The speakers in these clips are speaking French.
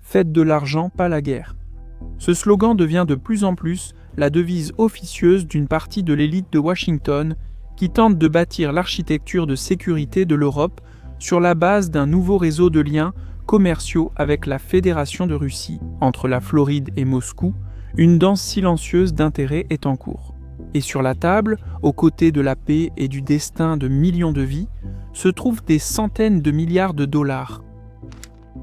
Faites de l'argent, pas la guerre. Ce slogan devient de plus en plus la devise officieuse d'une partie de l'élite de Washington qui tente de bâtir l'architecture de sécurité de l'Europe sur la base d'un nouveau réseau de liens commerciaux avec la Fédération de Russie. Entre la Floride et Moscou, une danse silencieuse d'intérêts est en cours. Et sur la table, aux côtés de la paix et du destin de millions de vies, se trouvent des centaines de milliards de dollars.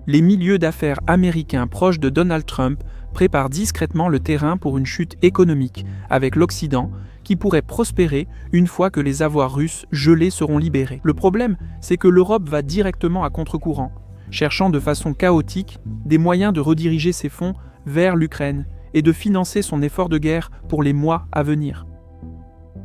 Les milieux d'affaires américains proches de Donald Trump préparent discrètement le terrain pour une chute économique avec l'Occident qui pourrait prospérer une fois que les avoirs russes gelés seront libérés. Le problème, c'est que l'Europe va directement à contre-courant, cherchant de façon chaotique des moyens de rediriger ses fonds vers l'Ukraine et de financer son effort de guerre pour les mois à venir.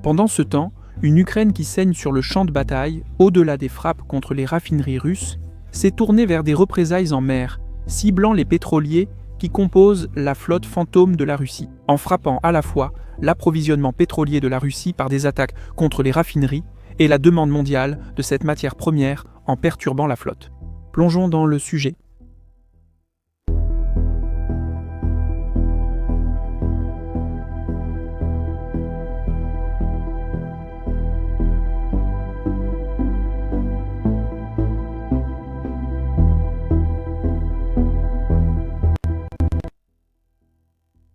Pendant ce temps, une Ukraine qui saigne sur le champ de bataille, au-delà des frappes contre les raffineries russes, s'est tournée vers des représailles en mer, ciblant les pétroliers qui composent la flotte fantôme de la Russie, en frappant à la fois l'approvisionnement pétrolier de la Russie par des attaques contre les raffineries et la demande mondiale de cette matière première en perturbant la flotte. Plongeons dans le sujet.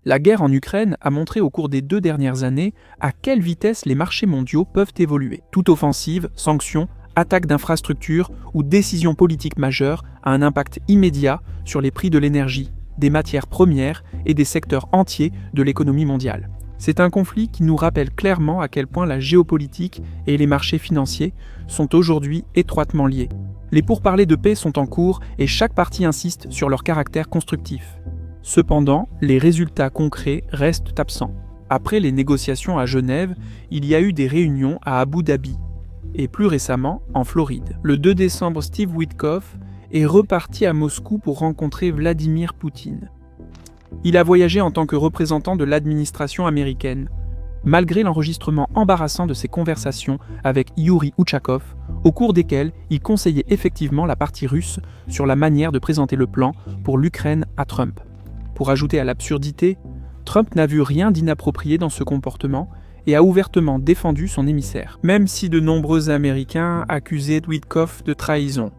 La guerre en Ukraine a montré au cours des 2 dernières années à quelle vitesse les marchés mondiaux peuvent évoluer. Toute offensive, sanction, attaque d'infrastructures ou décision politique majeure a un impact immédiat sur les prix de l'énergie, des matières premières et des secteurs entiers de l'économie mondiale. C'est un conflit qui nous rappelle clairement à quel point la géopolitique et les marchés financiers sont aujourd'hui étroitement liés. Les pourparlers de paix sont en cours et chaque partie insiste sur leur caractère constructif. Cependant, les résultats concrets restent absents. Après les négociations à Genève, il y a eu des réunions à Abu Dhabi et plus récemment en Floride. Le 2 décembre, Steve Witkoff est reparti à Moscou pour rencontrer Vladimir Poutine. Il a voyagé en tant que représentant de l'administration américaine, malgré l'enregistrement embarrassant de ses conversations avec Yuri Ushakov, au cours desquelles il conseillait effectivement la partie russe sur la manière de présenter le plan pour l'Ukraine à Trump. Pour ajouter à l'absurdité, Trump n'a vu rien d'inapproprié dans ce comportement et a ouvertement défendu son émissaire, même si de nombreux Américains accusaient Witkoff de trahison.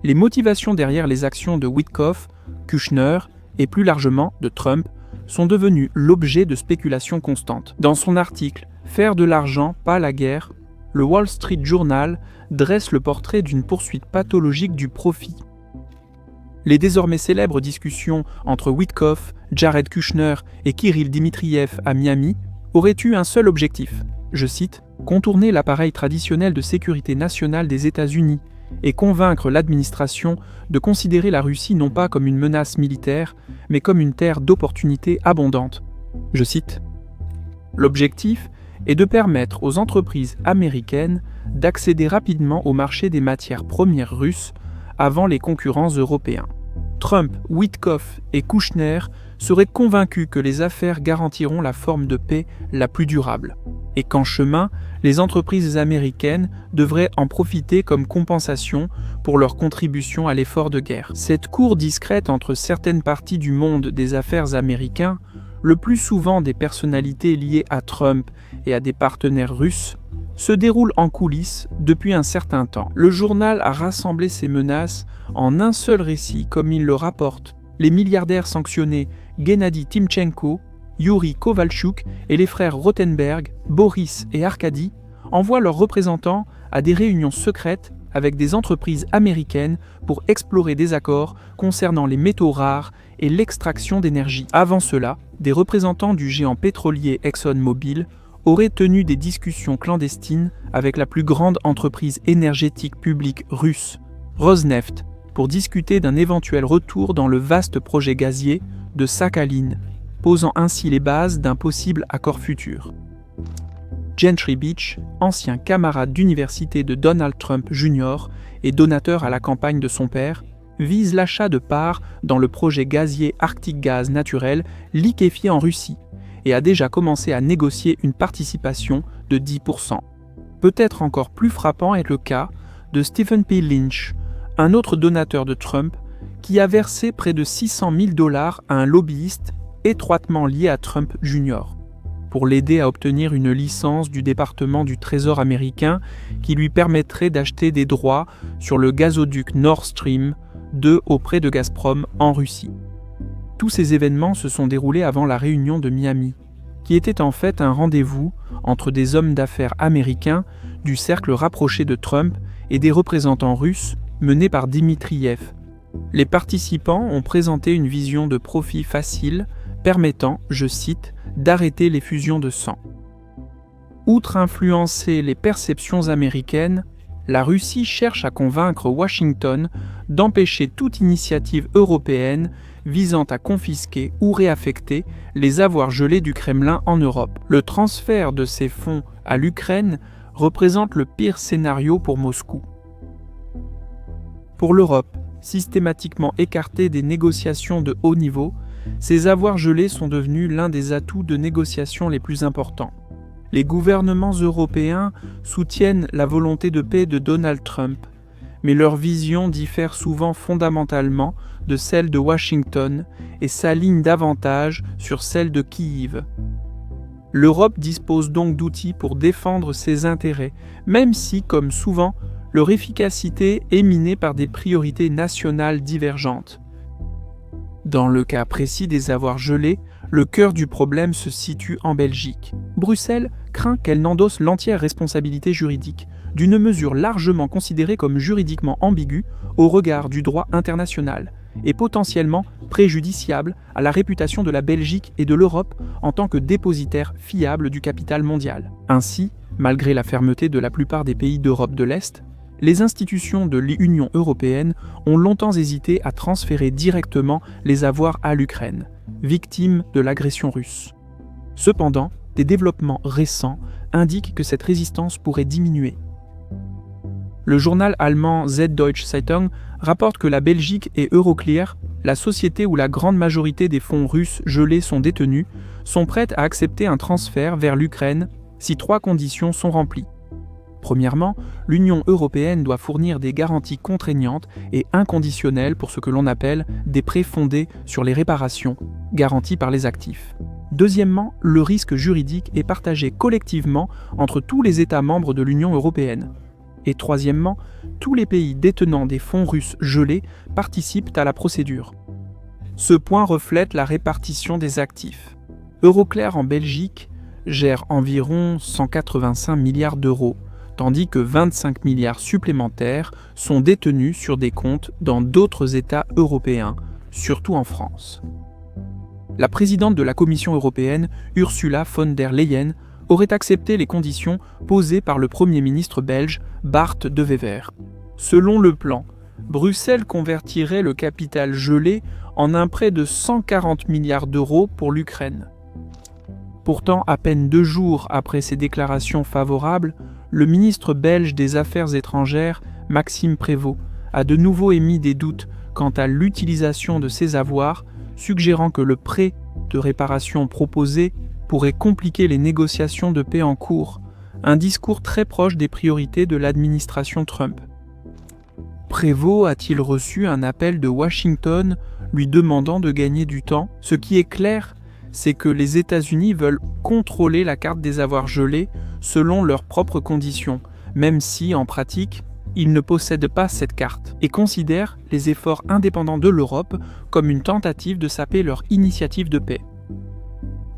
Les motivations derrière les actions de Witkoff, Kushner et plus largement de Trump sont devenues l'objet de spéculations constantes. Dans son article « Faire de l'argent, pas la guerre », le Wall Street Journal dresse le portrait d'une poursuite pathologique du profit. Les désormais célèbres discussions entre Witkoff, Jared Kushner et Kirill Dmitriev à Miami auraient eu un seul objectif, je cite, « contourner l'appareil traditionnel de sécurité nationale des États-Unis et convaincre l'administration de considérer la Russie non pas comme une menace militaire, mais comme une terre d'opportunités abondantes. » Je cite, « L'objectif est de permettre aux entreprises américaines d'accéder rapidement au marché des matières premières russes avant les concurrents européens. Trump, Witkoff et Kushner seraient convaincus que les affaires garantiront la forme de paix la plus durable, et qu'en chemin, les entreprises américaines devraient en profiter comme compensation pour leur contribution à l'effort de guerre. Cette cour discrète entre certaines parties du monde des affaires américains, le plus souvent des personnalités liées à Trump et à des partenaires russes, se déroule en coulisses depuis un certain temps. Le journal a rassemblé ces menaces en un seul récit comme il le rapporte. Les milliardaires sanctionnés Gennady Timchenko, Yuri Kovalchuk et les frères Rothenberg, Boris et Arkady envoient leurs représentants à des réunions secrètes avec des entreprises américaines pour explorer des accords concernant les métaux rares et l'extraction d'énergie. Avant cela, des représentants du géant pétrolier ExxonMobil auraient tenu des discussions clandestines avec la plus grande entreprise énergétique publique russe, Rosneft, pour discuter d'un éventuel retour dans le vaste projet gazier de Sakhalin, posant ainsi les bases d'un possible accord futur. Gentry Beach, ancien camarade d'université de Donald Trump Jr. et donateur à la campagne de son père, vise l'achat de parts dans le projet gazier Arctic Gaz naturel liquéfié en Russie et a déjà commencé à négocier une participation de 10%. Peut-être encore plus frappant est le cas de Stephen P. Lynch, un autre donateur de Trump qui a versé près de 600 000 $ à un lobbyiste étroitement lié à Trump Jr. pour l'aider à obtenir une licence du département du Trésor américain qui lui permettrait d'acheter des droits sur le gazoduc Nord Stream 2 auprès de Gazprom en Russie. Tous ces événements se sont déroulés avant la réunion de Miami, qui était en fait un rendez-vous entre des hommes d'affaires américains du cercle rapproché de Trump et des représentants russes menés par Dmitriev. Les participants ont présenté une vision de profit facile permettant, je cite, d'arrêter les fusions de sang. Outre influencer les perceptions américaines, la Russie cherche à convaincre Washington d'empêcher toute initiative européenne visant à confisquer ou réaffecter les avoirs gelés du Kremlin en Europe. Le transfert de ces fonds à l'Ukraine représente le pire scénario pour Moscou. Pour l'Europe, systématiquement écartée des négociations de haut niveau, ces avoirs gelés sont devenus l'un des atouts de négociation les plus importants. Les gouvernements européens soutiennent la volonté de paix de Donald Trump, mais leur vision diffère souvent fondamentalement de celle de Washington et s'aligne davantage sur celle de Kiev. L'Europe dispose donc d'outils pour défendre ses intérêts, même si, comme souvent, leur efficacité est minée par des priorités nationales divergentes. Dans le cas précis des avoirs gelés, le cœur du problème se situe en Belgique. Bruxelles craint qu'elle n'endosse l'entière responsabilité juridique d'une mesure largement considérée comme juridiquement ambiguë au regard du droit international et potentiellement préjudiciable à la réputation de la Belgique et de l'Europe en tant que dépositaire fiable du capital mondial. Ainsi, malgré la fermeté de la plupart des pays d'Europe de l'Est, les institutions de l'Union européenne ont longtemps hésité à transférer directement les avoirs à l'Ukraine, victime de l'agression russe. Cependant, des développements récents indiquent que cette résistance pourrait diminuer. Le journal allemand Süddeutsche Zeitung rapporte que la Belgique et Euroclear, la société où la grande majorité des fonds russes gelés sont détenus, sont prêtes à accepter un transfert vers l'Ukraine si 3 conditions sont remplies. Premièrement, l'Union européenne doit fournir des garanties contraignantes et inconditionnelles pour ce que l'on appelle des prêts fondés sur les réparations, garantis par les actifs. Deuxièmement, le risque juridique est partagé collectivement entre tous les États membres de l'Union européenne. Et troisièmement, tous les pays détenant des fonds russes gelés participent à la procédure. Ce point reflète la répartition des actifs. Euroclear en Belgique gère environ 185 milliards d'euros, tandis que 25 milliards supplémentaires sont détenus sur des comptes dans d'autres États européens, surtout en France. La présidente de la Commission européenne, Ursula von der Leyen, aurait accepté les conditions posées par le Premier ministre belge Bart De Wever. Selon le plan, Bruxelles convertirait le capital gelé en un prêt de 140 milliards d'euros pour l'Ukraine. Pourtant, à peine 2 jours après ces déclarations favorables, le ministre belge des Affaires étrangères, Maxime Prévost, a de nouveau émis des doutes quant à l'utilisation de ces avoirs, suggérant que le prêt de réparation proposé pourrait compliquer les négociations de paix en cours, un discours très proche des priorités de l'administration Trump. Prévost a-t-il reçu un appel de Washington lui demandant de gagner du temps? Ce qui est clair, c'est que les États-Unis veulent contrôler la carte des avoirs gelés selon leurs propres conditions, même si, en pratique, ils ne possèdent pas cette carte, et considèrent les efforts indépendants de l'Europe comme une tentative de saper leur initiative de paix.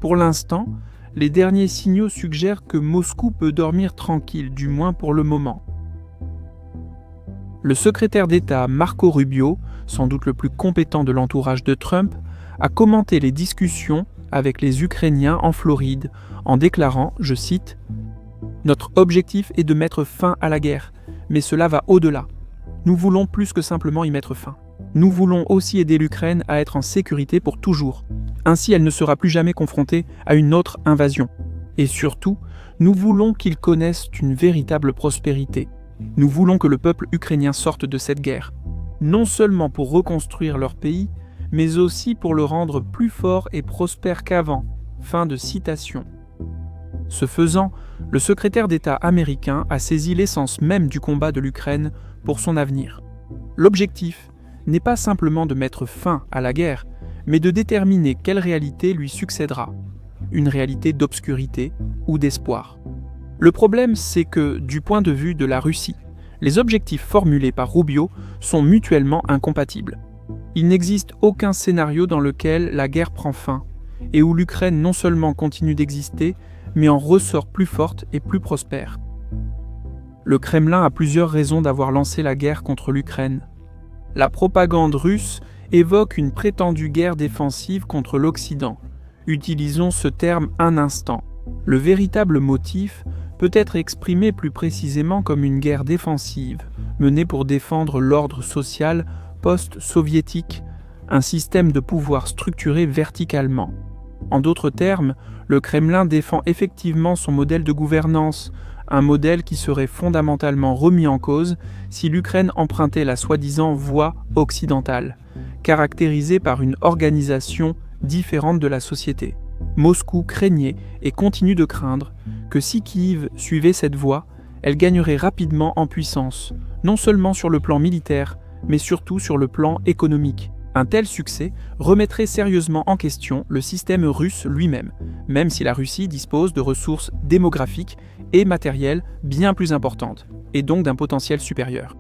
Pour l'instant, les derniers signaux suggèrent que Moscou peut dormir tranquille, du moins pour le moment. Le secrétaire d'État Marco Rubio, sans doute le plus compétent de l'entourage de Trump, a commenté les discussions avec les Ukrainiens en Floride en déclarant, je cite, « Notre objectif est de mettre fin à la guerre, mais cela va au-delà. Nous voulons plus que simplement y mettre fin. Nous voulons aussi aider l'Ukraine à être en sécurité pour toujours. Ainsi, elle ne sera plus jamais confrontée à une autre invasion. Et surtout, nous voulons qu'ils connaissent une véritable prospérité. Nous voulons que le peuple ukrainien sorte de cette guerre, non seulement pour reconstruire leur pays, mais aussi pour le rendre plus fort et prospère qu'avant. » Fin de citation. Ce faisant, le secrétaire d'État américain a saisi l'essence même du combat de l'Ukraine pour son avenir. L'objectif n'est pas simplement de mettre fin à la guerre, mais de déterminer quelle réalité lui succédera, une réalité d'obscurité ou d'espoir. Le problème, c'est que, du point de vue de la Russie, les objectifs formulés par Rubio sont mutuellement incompatibles. Il n'existe aucun scénario dans lequel la guerre prend fin, et où l'Ukraine non seulement continue d'exister, mais en ressort plus forte et plus prospère. Le Kremlin a plusieurs raisons d'avoir lancé la guerre contre l'Ukraine. La propagande russe évoque une prétendue guerre défensive contre l'Occident. Utilisons ce terme un instant. Le véritable motif peut être exprimé plus précisément comme une guerre défensive, menée pour défendre l'ordre social post-soviétique, un système de pouvoir structuré verticalement. En d'autres termes, le Kremlin défend effectivement son modèle de gouvernance, un modèle qui serait fondamentalement remis en cause si l'Ukraine empruntait la soi-disant voie occidentale, caractérisée par une organisation différente de la société. Moscou craignait et continue de craindre que si Kiev suivait cette voie, elle gagnerait rapidement en puissance, non seulement sur le plan militaire, mais surtout sur le plan économique. Un tel succès remettrait sérieusement en question le système russe lui-même, même si la Russie dispose de ressources démographiques et matérielles bien plus importantes, et donc d'un potentiel supérieur.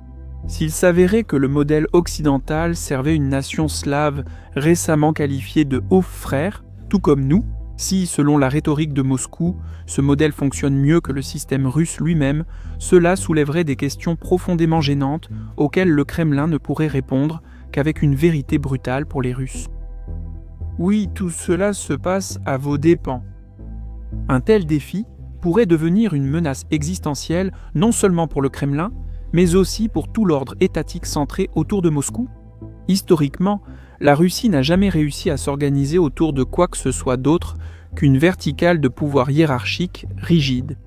S'il s'avérait que le modèle occidental servait une nation slave récemment qualifiée de « hauts frères », tout comme nous, si, selon la rhétorique de Moscou, ce modèle fonctionne mieux que le système russe lui-même, cela soulèverait des questions profondément gênantes auxquelles le Kremlin ne pourrait répondre qu'avec une vérité brutale pour les Russes. Oui, tout cela se passe à vos dépens. Un tel défi pourrait devenir une menace existentielle non seulement pour le Kremlin, mais aussi pour tout l'ordre étatique centré autour de Moscou. Historiquement, la Russie n'a jamais réussi à s'organiser autour de quoi que ce soit d'autre qu'une verticale de pouvoir hiérarchique rigide,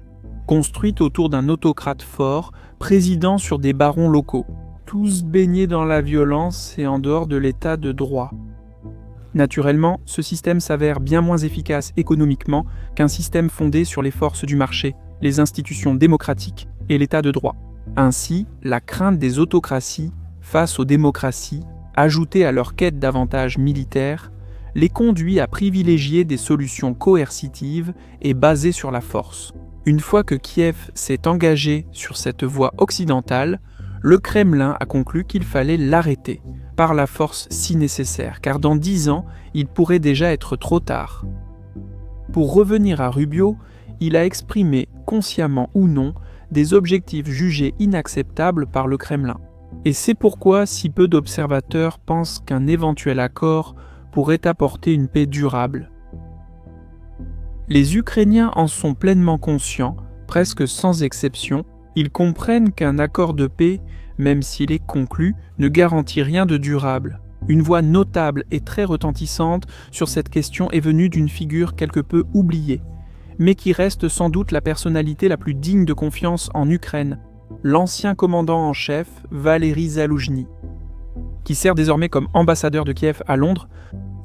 construite autour d'un autocrate fort, présidant sur des barons locaux, tous baignés dans la violence et en dehors de l'état de droit. Naturellement, ce système s'avère bien moins efficace économiquement qu'un système fondé sur les forces du marché, les institutions démocratiques et l'état de droit. Ainsi, la crainte des autocraties face aux démocraties, ajoutée à leur quête d'avantages militaires, les conduit à privilégier des solutions coercitives et basées sur la force. Une fois que Kiev s'est engagé sur cette voie occidentale, le Kremlin a conclu qu'il fallait l'arrêter, par la force si nécessaire, car dans 10 ans, il pourrait déjà être trop tard. Pour revenir à Rubio, il a exprimé, consciemment ou non, des objectifs jugés inacceptables par le Kremlin. Et c'est pourquoi si peu d'observateurs pensent qu'un éventuel accord pourrait apporter une paix durable. Les Ukrainiens en sont pleinement conscients, presque sans exception. Ils comprennent qu'un accord de paix, même s'il est conclu, ne garantit rien de durable. Une voix notable et très retentissante sur cette question est venue d'une figure quelque peu oubliée, mais qui reste sans doute la personnalité la plus digne de confiance en Ukraine, l'ancien commandant en chef Valéry Zaloujny. Qui sert désormais comme ambassadeur de Kiev à Londres,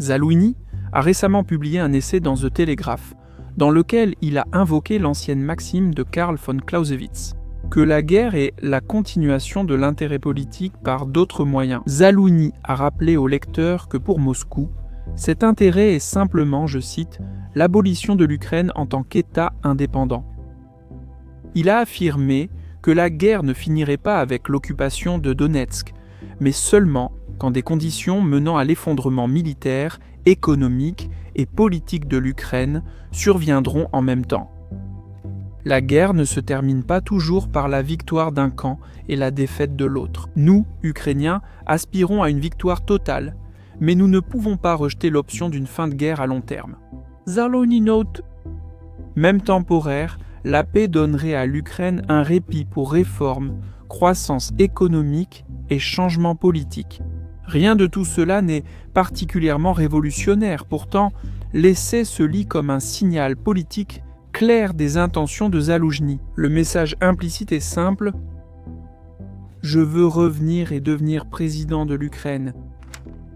Zaloujny a récemment publié un essai dans The Telegraph, dans lequel il a invoqué l'ancienne maxime de Karl von Clausewitz, que la guerre est la continuation de l'intérêt politique par d'autres moyens. Zaloujny a rappelé au lecteur que pour Moscou, cet intérêt est simplement, je cite, « l'abolition de l'Ukraine en tant qu'État indépendant ». Il a affirmé que la guerre ne finirait pas avec l'occupation de Donetsk, mais seulement quand des conditions menant à l'effondrement militaire, économique et politique de l'Ukraine surviendront en même temps. La guerre ne se termine pas toujours par la victoire d'un camp et la défaite de l'autre. Nous, Ukrainiens, aspirons à une victoire totale, mais nous ne pouvons pas rejeter l'option d'une fin de guerre à long terme. Zaloujny note, même temporaire, la paix donnerait à l'Ukraine un répit pour réforme, croissance économique et changement politique. Rien de tout cela n'est particulièrement révolutionnaire, pourtant, l'essai se lit comme un signal politique clair des intentions de Zaloujny. Le message implicite est simple : je veux revenir et devenir président de l'Ukraine.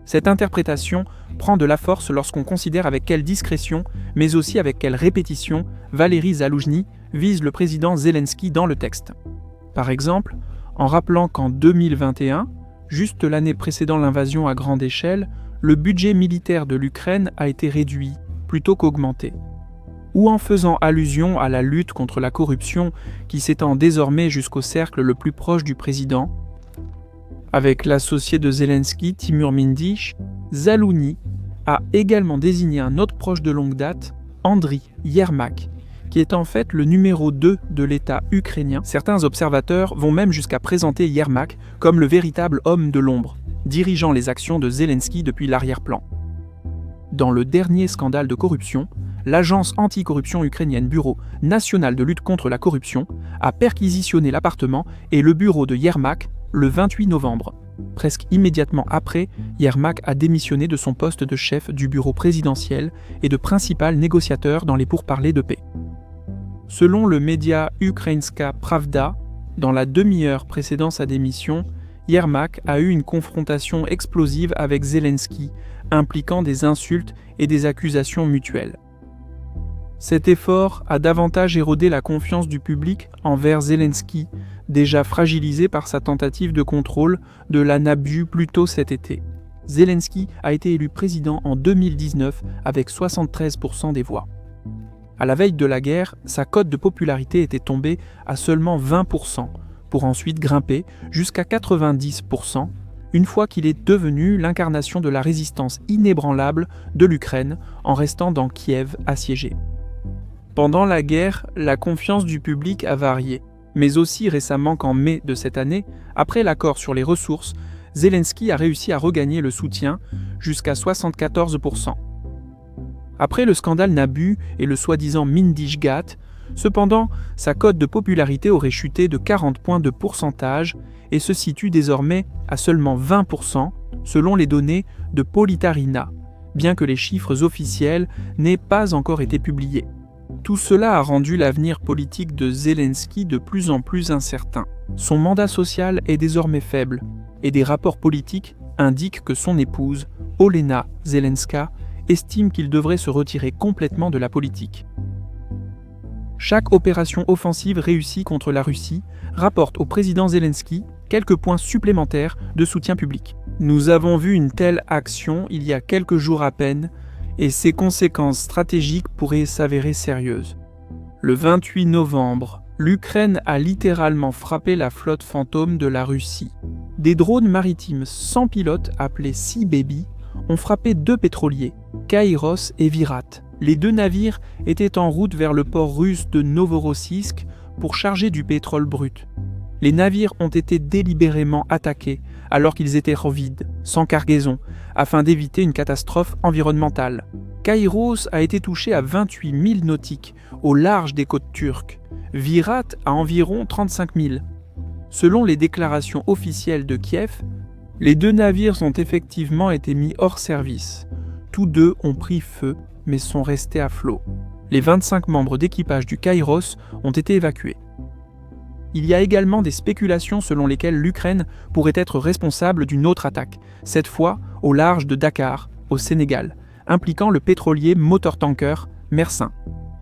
Cette interprétation prend de la force lorsqu'on considère avec quelle discrétion, mais aussi avec quelle répétition, Valéry Zaloujny vise le président Zelensky dans le texte. Par exemple, en rappelant qu'en 2021, Juste l'année précédant l'invasion à grande échelle, le budget militaire de l'Ukraine a été réduit plutôt qu'augmenté. Ou en faisant allusion à la lutte contre la corruption qui s'étend désormais jusqu'au cercle le plus proche du président. Avec l'associé de Zelensky, Timur Mindish, Zalouni a également désigné un autre proche de longue date, Andriy Yermak, qui est en fait le numéro 2 de l'État ukrainien. Certains observateurs vont même jusqu'à présenter Yermak comme le véritable homme de l'ombre, dirigeant les actions de Zelensky depuis l'arrière-plan. Dans le dernier scandale de corruption, l'agence anticorruption ukrainienne Bureau national de lutte contre la corruption a perquisitionné l'appartement et le bureau de Yermak le 28 novembre. Presque immédiatement après, Yermak a démissionné de son poste de chef du bureau présidentiel et de principal négociateur dans les pourparlers de paix. Selon le média Ukrainska Pravda, dans la demi-heure précédant sa démission, Yermak a eu une confrontation explosive avec Zelensky, impliquant des insultes et des accusations mutuelles. Cet effort a davantage érodé la confiance du public envers Zelensky, déjà fragilisé par sa tentative de contrôle de la Nabu plus tôt cet été. Zelensky a été élu président en 2019 avec 73% des voix. À la veille de la guerre, sa cote de popularité était tombée à seulement 20%, pour ensuite grimper jusqu'à 90%, une fois qu'il est devenu l'incarnation de la résistance inébranlable de l'Ukraine en restant dans Kiev assiégé. Pendant la guerre, la confiance du public a varié, mais aussi récemment qu'en mai de cette année, après l'accord sur les ressources, Zelensky a réussi à regagner le soutien jusqu'à 74%. Après le scandale Nabu et le soi-disant Mindishgat, cependant, sa cote de popularité aurait chuté de 40 points de pourcentage et se situe désormais à seulement 20% selon les données de Politarina, bien que les chiffres officiels n'aient pas encore été publiés. Tout cela a rendu l'avenir politique de Zelensky de plus en plus incertain. Son mandat social est désormais faible, et des rapports politiques indiquent que son épouse, Olena Zelenska, estime qu'il devrait se retirer complètement de la politique. Chaque opération offensive réussie contre la Russie rapporte au président Zelensky quelques points supplémentaires de soutien public. Nous avons vu une telle action il y a quelques jours à peine, et ses conséquences stratégiques pourraient s'avérer sérieuses. Le 28 novembre, l'Ukraine a littéralement frappé la flotte fantôme de la Russie. Des drones maritimes sans pilote appelés Sea Baby ont frappé 2 pétroliers, Kairos et Virat. Les 2 navires étaient en route vers le port russe de Novorossiysk pour charger du pétrole brut. Les navires ont été délibérément attaqués alors qu'ils étaient vides, sans cargaison, afin d'éviter une catastrophe environnementale. Kairos a été touché à 28 000 nautiques au large des côtes turques, Virat à environ 35 000. Selon les déclarations officielles de Kiev, les 2 navires ont effectivement été mis hors service. Tous 2 ont pris feu, mais sont restés à flot. Les 25 membres d'équipage du Kairos ont été évacués. Il y a également des spéculations selon lesquelles l'Ukraine pourrait être responsable d'une autre attaque, cette fois au large de Dakar, au Sénégal, impliquant le pétrolier moteur-tanker Mersin.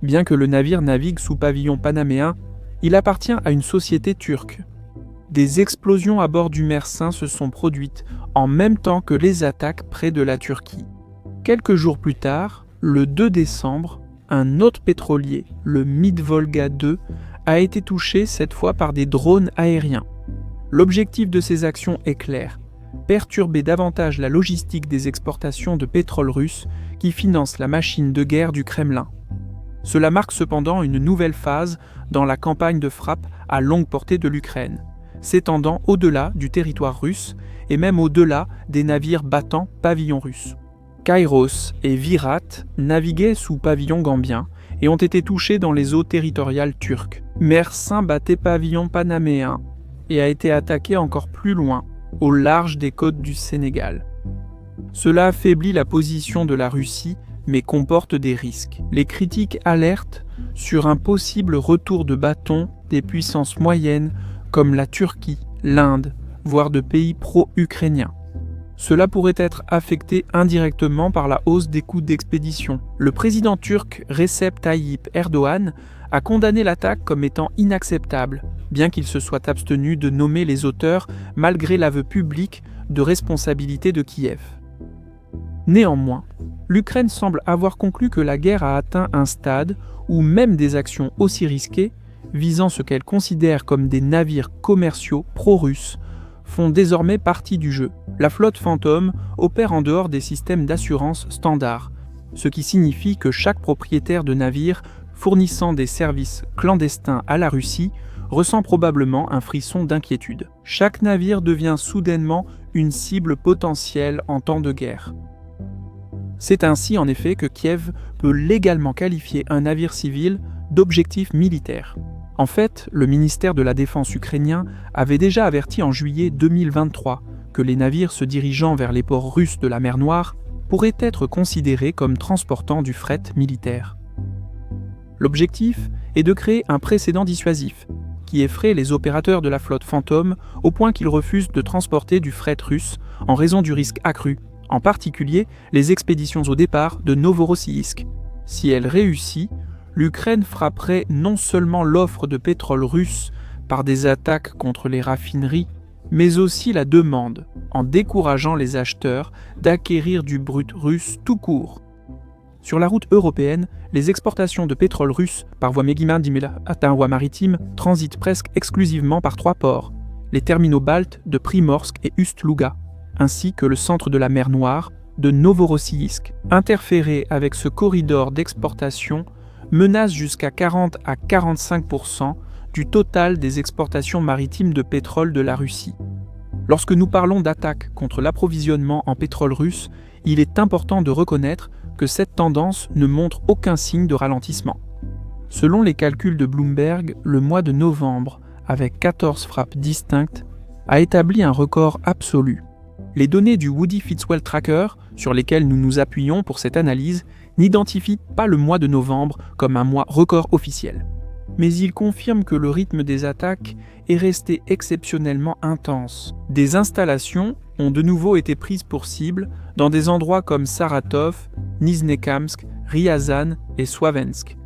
Bien que le navire navigue sous pavillon panaméen, il appartient à une société turque. Des explosions à bord du Mersin se sont produites en même temps que les attaques près de la Turquie. Quelques jours plus tard, le 2 décembre, un autre pétrolier, le Mid-Volga 2, a été touché cette fois par des drones aériens. L'objectif de ces actions est clair, perturber davantage la logistique des exportations de pétrole russe qui financent la machine de guerre du Kremlin. Cela marque cependant une nouvelle phase dans la campagne de frappe à longue portée de l'Ukraine, s'étendant au-delà du territoire russe et même au-delà des navires battant pavillon russe. Kairos et Virat naviguaient sous pavillon gambien et ont été touchés dans les eaux territoriales turques. Mersin battait pavillon panaméen et a été attaqué encore plus loin, au large des côtes du Sénégal. Cela affaiblit la position de la Russie, mais comporte des risques. Les critiques alertent sur un possible retour de bâton des puissances moyennes comme la Turquie, l'Inde, voire de pays pro-ukrainiens. Cela pourrait être affecté indirectement par la hausse des coûts d'expédition. Le président turc Recep Tayyip Erdogan a condamné l'attaque comme étant inacceptable, bien qu'il se soit abstenu de nommer les auteurs malgré l'aveu public de responsabilité de Kiev. Néanmoins, l'Ukraine semble avoir conclu que la guerre a atteint un stade où même des actions aussi risquées, visant ce qu'elle considère comme des navires commerciaux pro-russes, font désormais partie du jeu. La flotte Fantôme opère en dehors des systèmes d'assurance standards, ce qui signifie que chaque propriétaire de navire fournissant des services clandestins à la Russie ressent probablement un frisson d'inquiétude. Chaque navire devient soudainement une cible potentielle en temps de guerre. C'est ainsi en effet que Kiev peut légalement qualifier un navire civil d'objectif militaire. En fait, le ministère de la Défense ukrainien avait déjà averti en juillet 2023 que les navires se dirigeant vers les ports russes de la mer Noire pourraient être considérés comme transportant du fret militaire. L'objectif est de créer un précédent dissuasif qui effraie les opérateurs de la flotte Fantôme au point qu'ils refusent de transporter du fret russe en raison du risque accru, en particulier les expéditions au départ de Novorossiysk. Si elle réussit, l'Ukraine frapperait non seulement l'offre de pétrole russe par des attaques contre les raffineries, mais aussi la demande, en décourageant les acheteurs d'acquérir du brut russe tout court. Sur la route européenne, les exportations de pétrole russe par voie Megimel-Dimela-Voie maritime transitent presque exclusivement par 3 ports, les terminaux baltes de Primorsk et Ust-Luga, ainsi que le centre de la mer Noire de Novorossiysk. Interférer avec ce corridor d'exportation menace jusqu'à 40 à 45% du total des exportations maritimes de pétrole de la Russie. Lorsque nous parlons d'attaque contre l'approvisionnement en pétrole russe, il est important de reconnaître que cette tendance ne montre aucun signe de ralentissement. Selon les calculs de Bloomberg, le mois de novembre, avec 14 frappes distinctes, a établi un record absolu. Les données du Woody Fitzwell Tracker, sur lesquelles nous nous appuyons pour cette analyse, n'identifient pas le mois de novembre comme un mois record officiel. Mais ils confirment que le rythme des attaques est resté exceptionnellement intense. Des installations ont de nouveau été prises pour cible dans des endroits comme Saratov, Nizhnekamsk, Ryazan et Swavensk.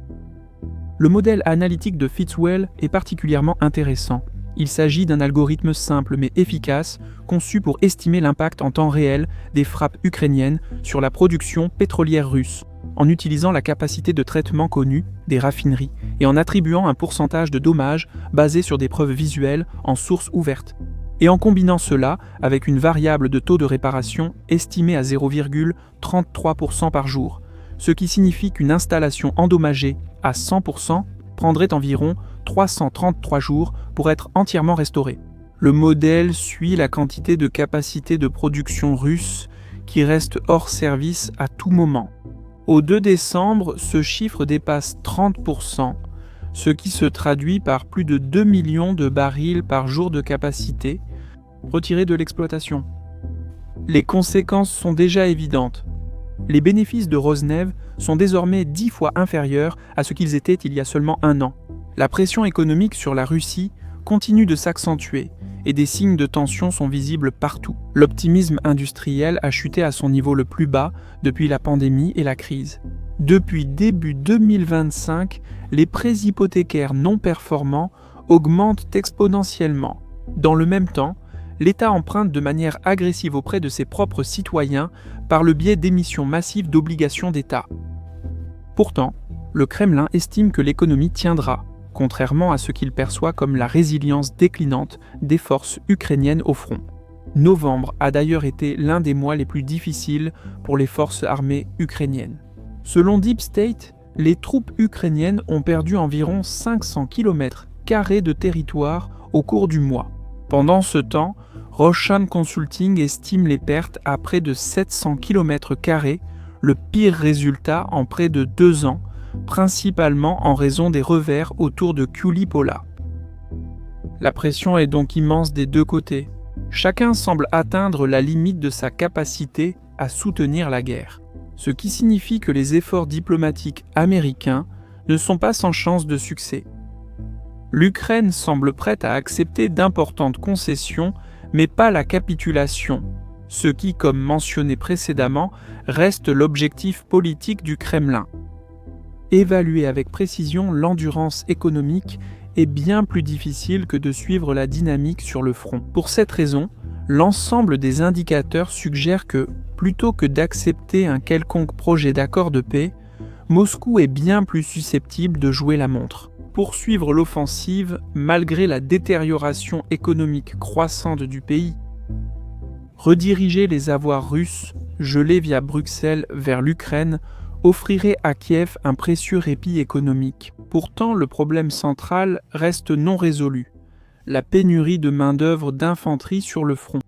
Le modèle analytique de Fitzwell est particulièrement intéressant. Il s'agit d'un algorithme simple mais efficace, conçu pour estimer l'impact en temps réel des frappes ukrainiennes sur la production pétrolière russe, en utilisant la capacité de traitement connue des raffineries et en attribuant un pourcentage de dommages basé sur des preuves visuelles en source ouverte, et en combinant cela avec une variable de taux de réparation estimée à 0,33% par jour, ce qui signifie qu'une installation endommagée à 100% prendrait environ 333 jours pour être entièrement restaurée. Le modèle suit la quantité de capacité de production russe qui reste hors service à tout moment. Au 2 décembre, ce chiffre dépasse 30%, ce qui se traduit par plus de 2 millions de barils par jour de capacité retirés de l'exploitation. Les conséquences sont déjà évidentes. Les bénéfices de Rosneft sont désormais 10 fois inférieurs à ce qu'ils étaient il y a seulement un an. La pression économique sur la Russie continue de s'accentuer et des signes de tension sont visibles partout. L'optimisme industriel a chuté à son niveau le plus bas depuis la pandémie et la crise. Depuis début 2025, les prêts hypothécaires non performants augmentent exponentiellement. Dans le même temps, l'État emprunte de manière agressive auprès de ses propres citoyens par le biais d'émissions massives d'obligations d'État. Pourtant, le Kremlin estime que l'économie tiendra, contrairement à ce qu'il perçoit comme la résilience déclinante des forces ukrainiennes au front. Novembre a d'ailleurs été l'un des mois les plus difficiles pour les forces armées ukrainiennes. Selon Deep State, les troupes ukrainiennes ont perdu environ 500 km² de territoire au cours du mois. Pendant ce temps, Roshan Consulting estime les pertes à près de 700 km², le pire résultat en près de 2 ans, principalement en raison des revers autour de Kulipola. La pression est donc immense des deux côtés. Chacun semble atteindre la limite de sa capacité à soutenir la guerre, ce qui signifie que les efforts diplomatiques américains ne sont pas sans chance de succès. L'Ukraine semble prête à accepter d'importantes concessions, mais pas la capitulation, ce qui, comme mentionné précédemment, reste l'objectif politique du Kremlin. Évaluer avec précision l'endurance économique est bien plus difficile que de suivre la dynamique sur le front. Pour cette raison, l'ensemble des indicateurs suggèrent que, plutôt que d'accepter un quelconque projet d'accord de paix, Moscou est bien plus susceptible de jouer la montre. Poursuivre l'offensive malgré la détérioration économique croissante du pays, rediriger les avoirs russes gelés via Bruxelles vers l'Ukraine offrirait à Kiev un précieux répit économique. Pourtant, le problème central reste non résolu, la pénurie de main-d'œuvre d'infanterie sur le front.